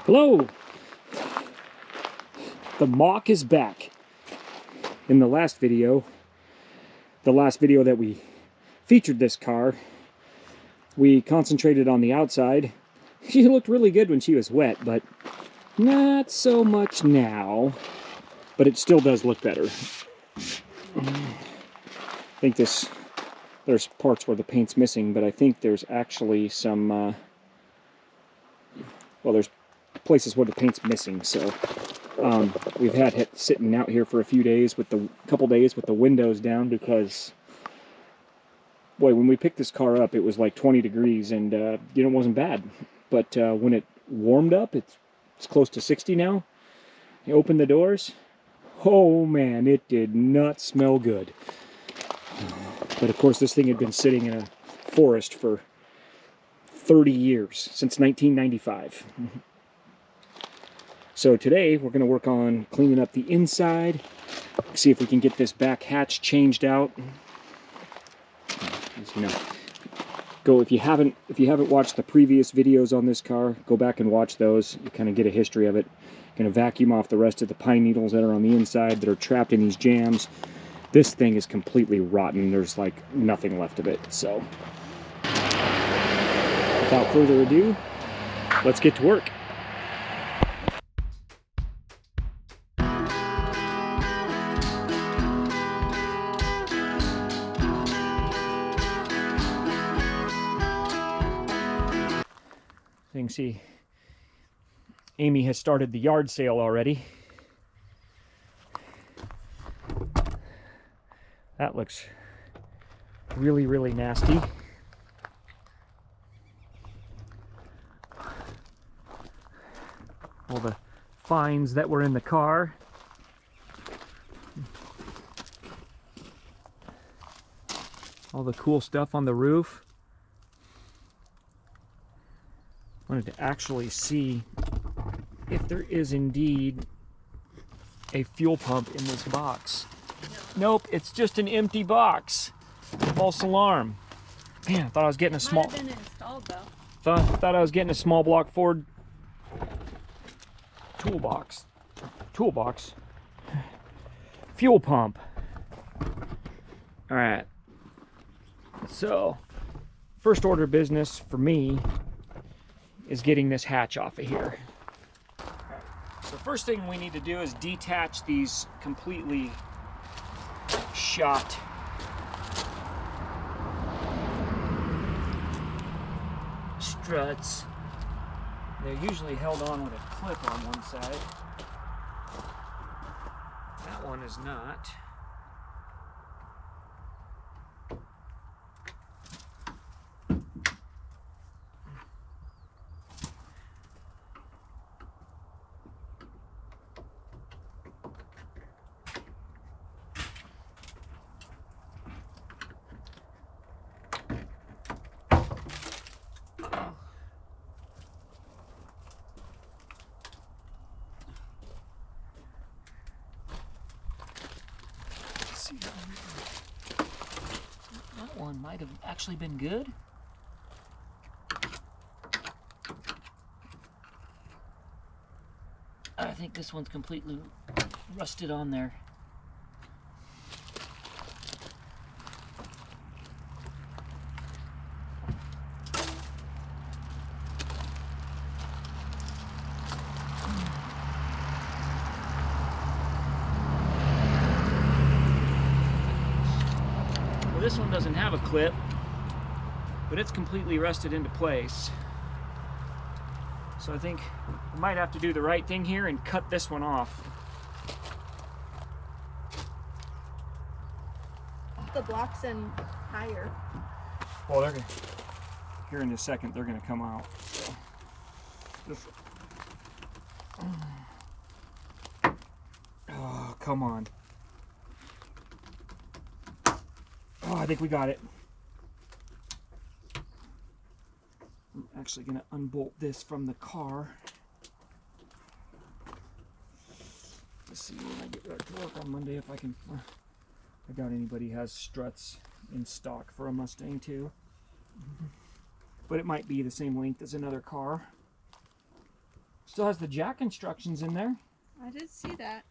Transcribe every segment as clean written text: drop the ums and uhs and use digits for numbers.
Hello! The Mach is back. In the last video that we featured this car, we concentrated on the outside. She looked really good when she was wet, but not so much now. But it still does look better. I think there's parts where the paint's missing, but I think there's actually some, well, there's places where the paint's missing, so we've had it sitting out here for a few days with couple days with the windows down because, boy, when we picked this car up, it was like 20 degrees and it wasn't bad. But when it warmed up, it's close to 60 now. You open the doors, oh man, it did not smell good. But of course, this thing had been sitting in a forest for 30 years, since 1995. So today we're going to work on cleaning up the inside, see if we can get this back hatch changed out. As you know, if you haven't watched the previous videos on this car, go back and watch those. You kind of get a history of it. Going to vacuum off the rest of the pine needles that are on the inside that are trapped in these jams. This thing is completely rotten. There's like nothing left of it. So without further ado, let's get to work. So you can see Amy has started the yard sale already. That looks really, really nasty. All the fines that were in the car. All the cool stuff on the roof. Wanted to actually see if there is indeed a fuel pump in this box. Nope, it's just an empty box. False alarm. Man, I thought I was getting a small. Might have been installed though. Thought I was getting a small block Ford toolbox. Fuel pump. All right. So, first order of business for me is getting this hatch off of here. So first thing we need to do is detach these completely shot struts. They're usually held on with a clip on one side. That one is not. That one might have actually been good. I think this one's completely rusted on there. This one doesn't have a clip, but it's completely rusted into place. So I think we might have to do the right thing here and cut this one off. The blocks in higher. Well, they're gonna, here in a second, they're going to come out. So just, oh, come on. Oh, I think we got it. I'm actually going to unbolt this from the car. Let's see when I get back to work on Monday if I can. I doubt anybody has struts in stock for a Mustang II. But it might be the same length as another car. Still has the jack instructions in there. I did see that.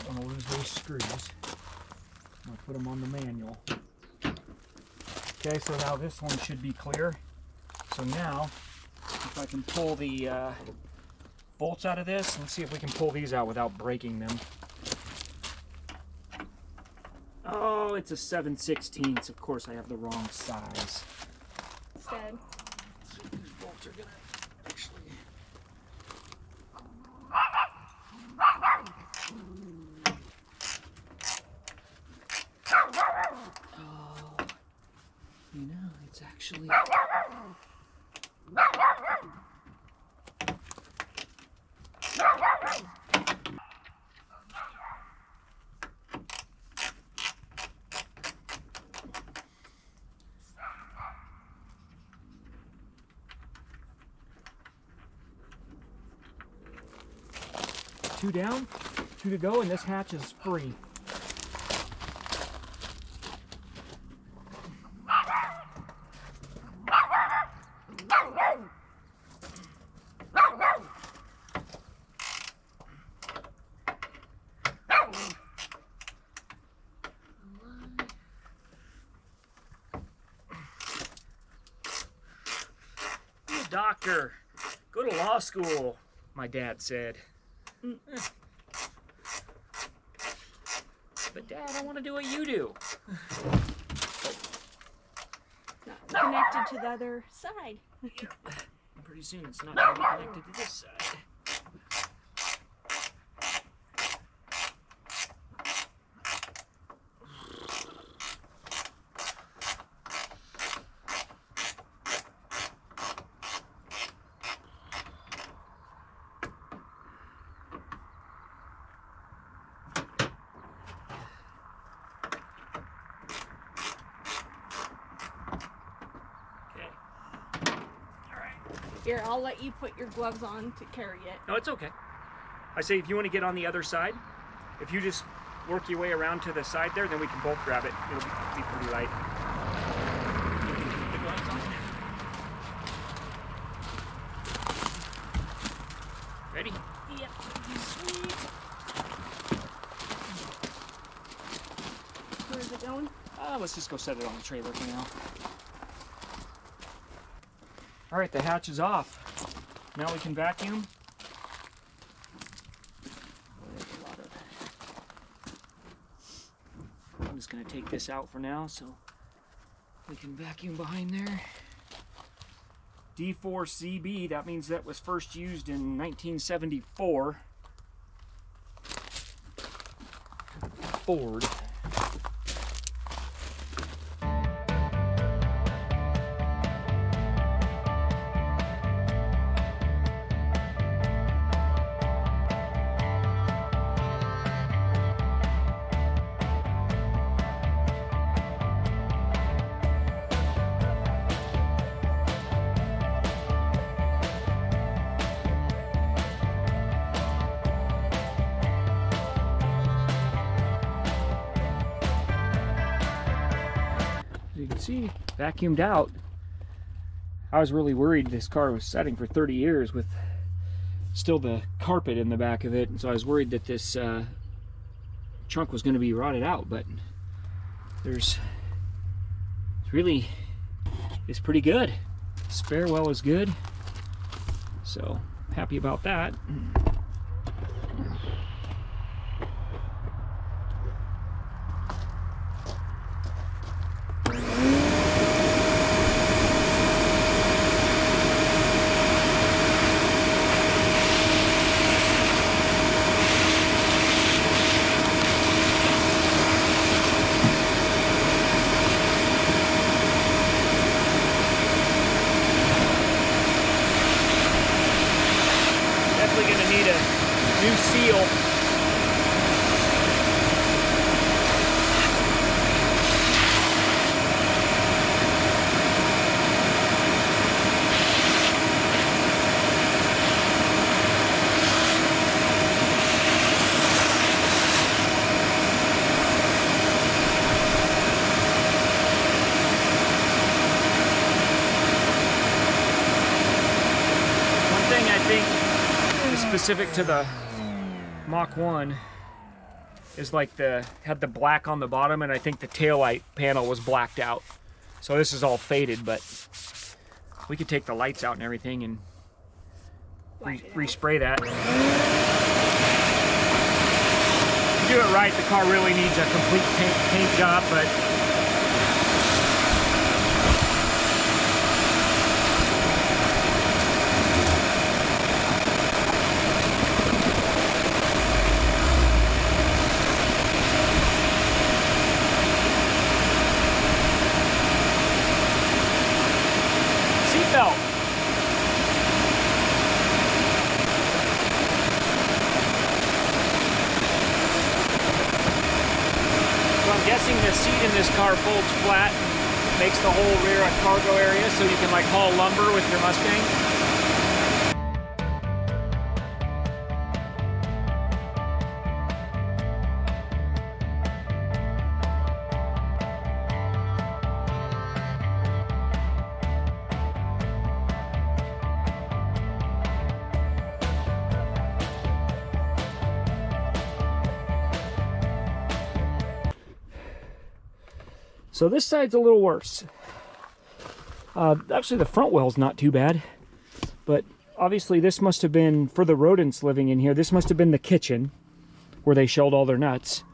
Don't want to lose those screws. I'm going to put them on the manual. Okay, so now this one should be clear. So now, if I can pull the bolts out of this, and see if we can pull these out without breaking them. Oh, it's a 7/16. Of course, I have the wrong size. Instead. These bolts are going to actually... You know, it's actually... Two down, two to go, and this hatch is free. Doctor, go to law school, my dad said. But Dad, I want to do what you do. Not connected to the other side. Pretty soon it's not going to be connected to this side. Here, I'll let you put your gloves on to carry it. No, it's okay. I say if you want to get on the other side, if you just work your way around to the side there, then we can both grab it. It'll be pretty light. The gloves on. Ready? Yep. Sweet. Where's it going? Let's just go set it on the trailer for now. All right, the hatch is off. Now we can vacuum. I'm just going to take this out for now so we can vacuum behind there. D4CB, that means that was first used in 1974. Ford. You can see, vacuumed out. I was really worried this car was sitting for 30 years with still the carpet in the back of it, and so I was worried that this trunk was going to be rotted out, but it's pretty good. Spare well is good, so happy about that. Definitely going to need specific to the Mach 1 is like had the black on the bottom, and I think the taillight panel was blacked out. So this is all faded, but we could take the lights out and everything and respray that. If you do it right, the car really needs a complete paint job, but seatbelt. So I'm guessing the seat in this car folds flat and makes the whole rear a cargo area, so you can like haul lumber with your Mustang. So this side's a little worse. Actually, the front well's not too bad, but obviously this must have been, for the rodents living in here, this must have been the kitchen where they shelled all their nuts.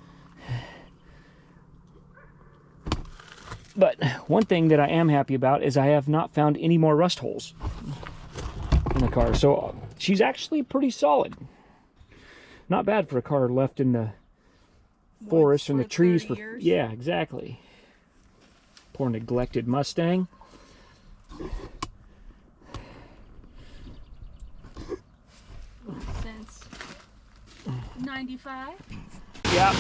But one thing that I am happy about is I have not found any more rust holes in the car. So she's actually pretty solid. Not bad for a car left in the forest and the trees for years. Yeah, exactly. Poor neglected Mustang. Since 95. Yeah.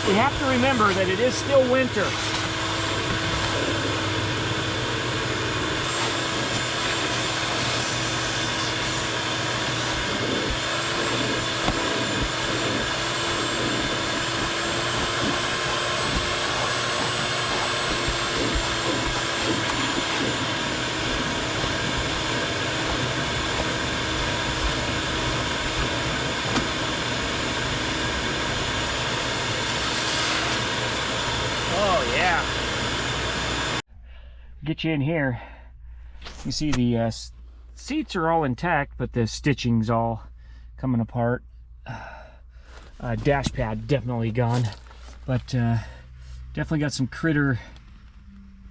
We have to remember that it is still winter. Oh yeah. Get you in here. You see the seats are all intact, but the stitching's all coming apart. Dash pad definitely gone, but definitely got some critter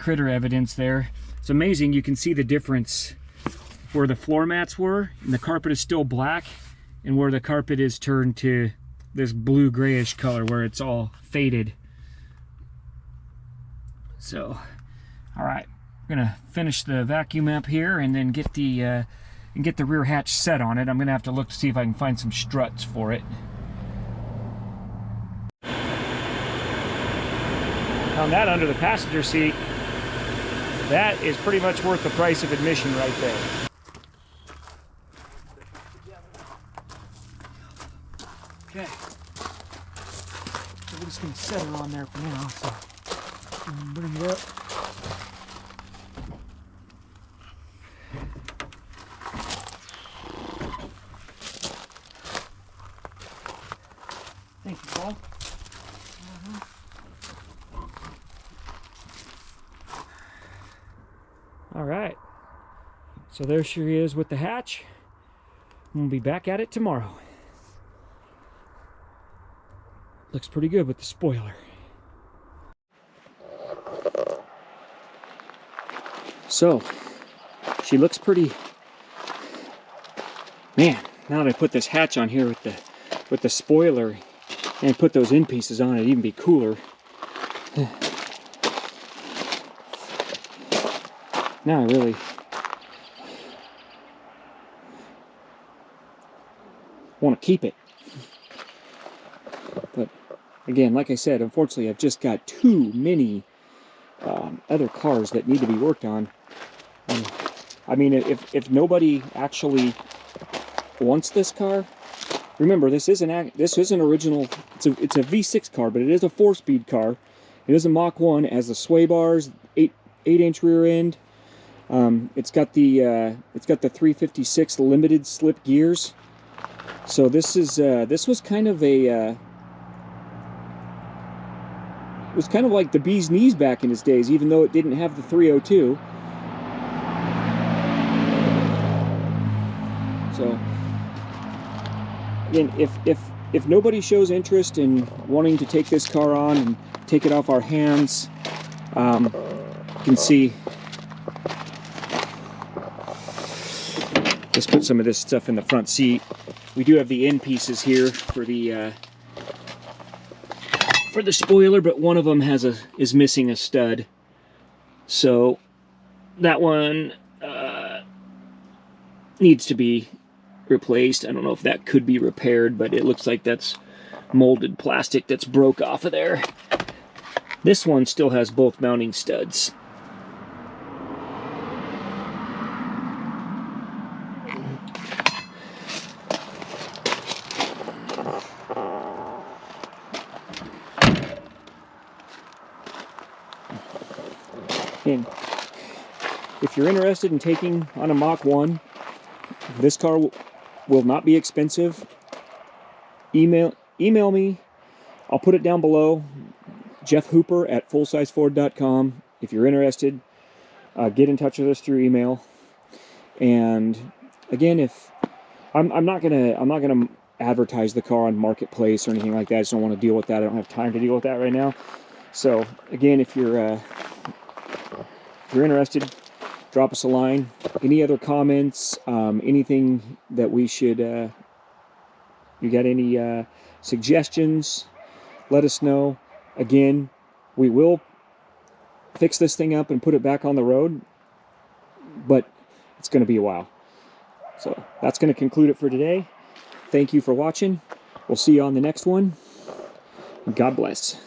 evidence there. It's amazing. You can see the difference where the floor mats were, and the carpet is still black, and where the carpet is turned to this blue grayish color where it's all faded. So, all right, I'm gonna finish the vacuum up here and then get the rear hatch set on it. I'm gonna have to look to see if I can find some struts for it. Found that under the passenger seat. That is pretty much worth the price of admission right there. Okay, so we're just gonna set her on there for now. So. Bring it up. Thank you, Paul. All right. So there she is with the hatch. We'll be back at it tomorrow. Looks pretty good with the spoiler. So, she looks pretty, man, now that I put this hatch on here with the spoiler and put those end pieces on, it'd even be cooler. Now I really want to keep it. But again, like I said, unfortunately I've just got too many other cars that need to be worked on. I mean, if nobody actually wants this car, remember this isn't original. It's a V6 car, but it is a 4-speed car. It is a Mach 1. It has the sway bars, 8-inch rear end. It's got the 356 limited slip gears. So this was kind of a it was kind of like the bee's knees back in its days, even though it didn't have the 302. So again, if nobody shows interest in wanting to take this car on and take it off our hands, you can see. Let's put some of this stuff in the front seat. We do have the end pieces here for the spoiler, but one of them is missing a stud. So that one needs to be replaced. I don't know if that could be repaired, but it looks like that's molded plastic that's broke off of there. This one still has both mounting studs. And if you're interested in taking on a Mach 1, this car will not be expensive. Email me. I'll put it down below. Jeff Hooper at FullSizeFord.com. If you're interested, get in touch with us through email. And again, if I'm not gonna advertise the car on Marketplace or anything like that. I just don't want to deal with that. I don't have time to deal with that right now. So again, if you're interested, drop us a line. Any other comments, anything that we should, you got any suggestions, let us know. Again, we will fix this thing up and put it back on the road, but it's going to be a while. So that's going to conclude it for today. Thank you for watching. We'll see you on the next one. God bless.